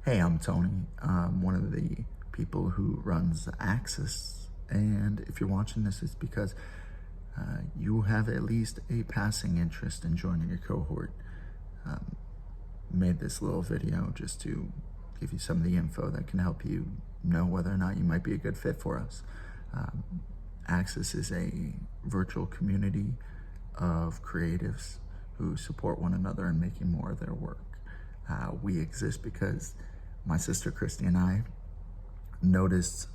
Hey, I'm Tony. I'm one of the people who runs Axis, and if you're watching this, it's because you have at least a passing interest in joining a cohort. Made this little video just to give you some of the info that can help you know whether or not you might be a good fit for us. Axis is a virtual community of creatives who support one another in making more of their work. We exist because my sister Christy and I noticed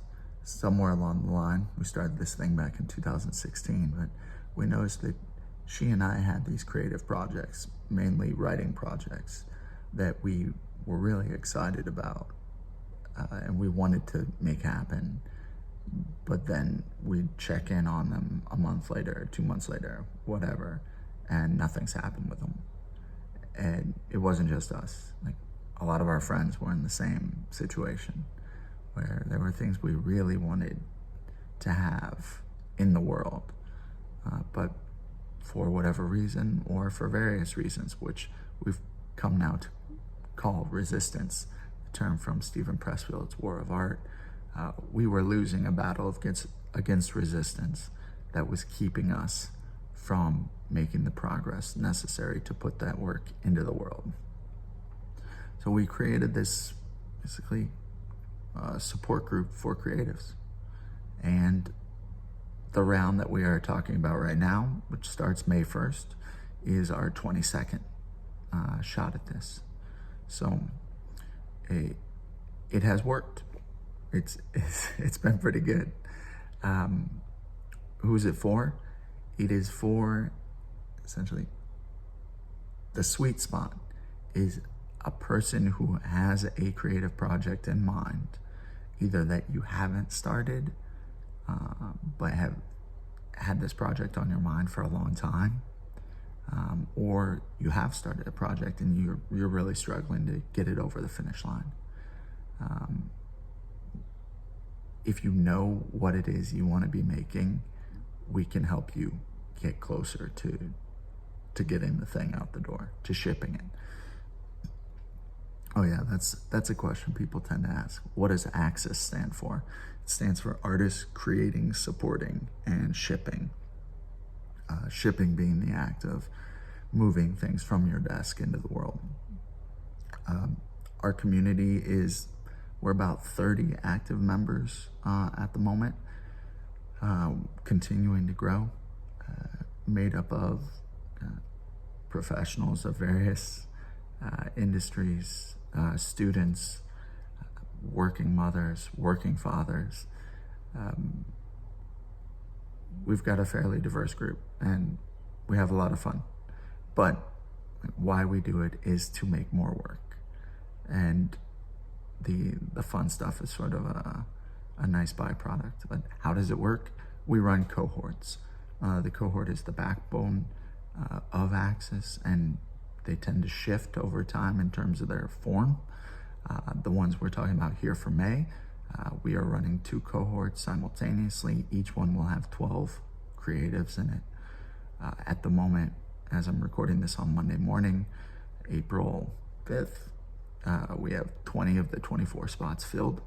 somewhere along the line, we started this thing back in 2016, but we noticed that she and I had these creative projects, mainly writing projects, that we were really excited about and we wanted to make happen. But then we'd check in on them a month later, 2 months later, whatever, and nothing's happened with them. And it wasn't just us. Like, a lot of our friends were in the same situation where there were things we really wanted to have in the world, but for whatever reason, or for various reasons, which we've come now to call resistance, the term from Stephen Pressfield's War of Art, we were losing a battle against resistance that was keeping us from making the progress necessary to put that work into the world. So we created this basically support group for creatives. And the round that we are talking about right now, which starts May 1st, is our 22nd shot at this. So it has worked. It's been pretty good. Who's it for? It is for, essentially, the sweet spot is a person who has a creative project in mind, either that you haven't started, but have had this project on your mind for a long time, or you have started a project and you're really struggling to get it over the finish line. If you know what it is you want to be making, we can help you get closer to getting the thing out the door, to shipping it. Oh yeah, that's a question people tend to ask. What does AXIS stand for? It stands for Artists Creating, Supporting, and Shipping. Shipping being the act of moving things from your desk into the world. Our community we're about 30 active members at the moment, continuing to grow, made up of professionals of various industries, students, working mothers, working fathers. We've got a fairly diverse group and we have a lot of fun. But why we do it is to make more work. And the fun stuff is sort of a nice byproduct. But how does it work? We run cohorts. The cohort is the backbone of Axis, and they tend to shift over time in terms of their form. The ones we're talking about here for May, we are running 2 cohorts simultaneously. Each one will have 12 creatives in it. At the moment, as I'm recording this on Monday morning, April 5th, we have 20 of the 24 spots filled.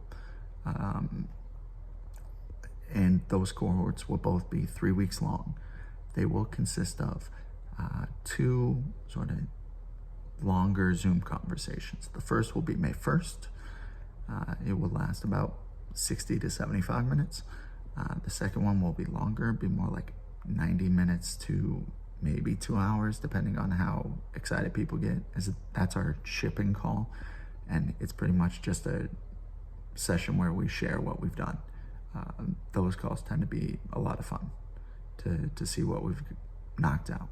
And those cohorts will both be 3 weeks long. They will consist of 2 sort of longer Zoom conversations. The first will be May 1st. It will last about 60 to 75 minutes. The second one will be longer, be more like 90 minutes to maybe 2 hours, depending on how excited people get. That's our shipping call. And it's pretty much just a session where we share what we've done. Those calls tend to be a lot of fun to see what we've knocked out.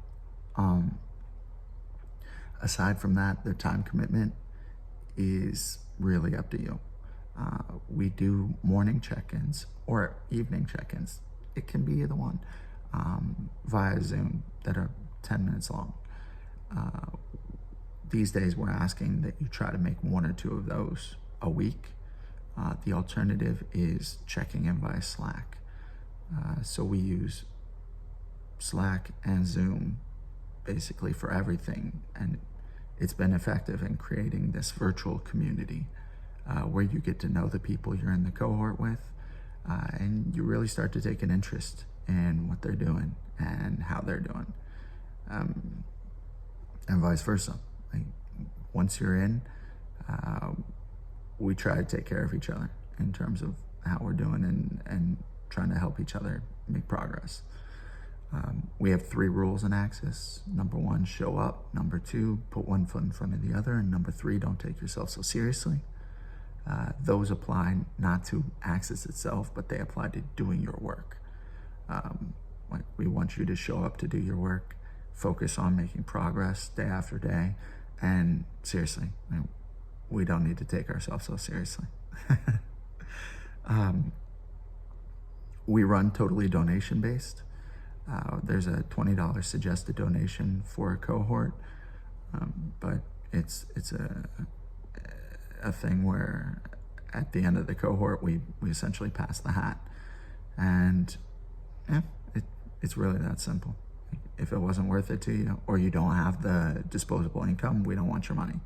Aside from that, the time commitment is really up to you. We do morning check-ins or evening check-ins. It can be either one, via Zoom, that are 10 minutes long. These days we're asking that you try to make 1 or 2 of those a week. The alternative is checking in via Slack. So we use Slack and Zoom basically for everything, and it's been effective in creating this virtual community. where you get to know the people you're in the cohort with, and you really start to take an interest in what they're doing and how they're doing, and vice versa. Like, once you're in, we try to take care of each other in terms of how we're doing and trying to help each other make progress. We have 3 rules in Axis. Number 1, show up. Number 2, put one foot in front of the other. And number 3, don't take yourself so seriously. Those apply not to Axis itself, but they apply to doing your work. Like, we want you to show up to do your work, focus on making progress day after day, and seriously, we don't need to take ourselves so seriously. We run totally donation-based. There's a $20 suggested donation for a cohort, but it's a thing where at the end of the cohort, we essentially pass the hat. And yeah, it's really that simple. If it wasn't worth it to you, or you don't have the disposable income, we don't want your money.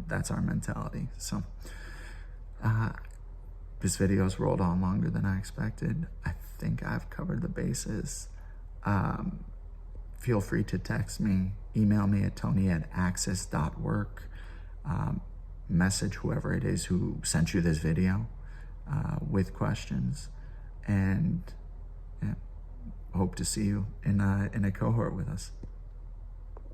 That's our mentality. So this video's rolled on longer than I expected. I think I've covered the bases. Feel free to text me, email me at tony@axis.work, message whoever it is who sent you this video with questions, and yeah, hope to see you in a cohort with us.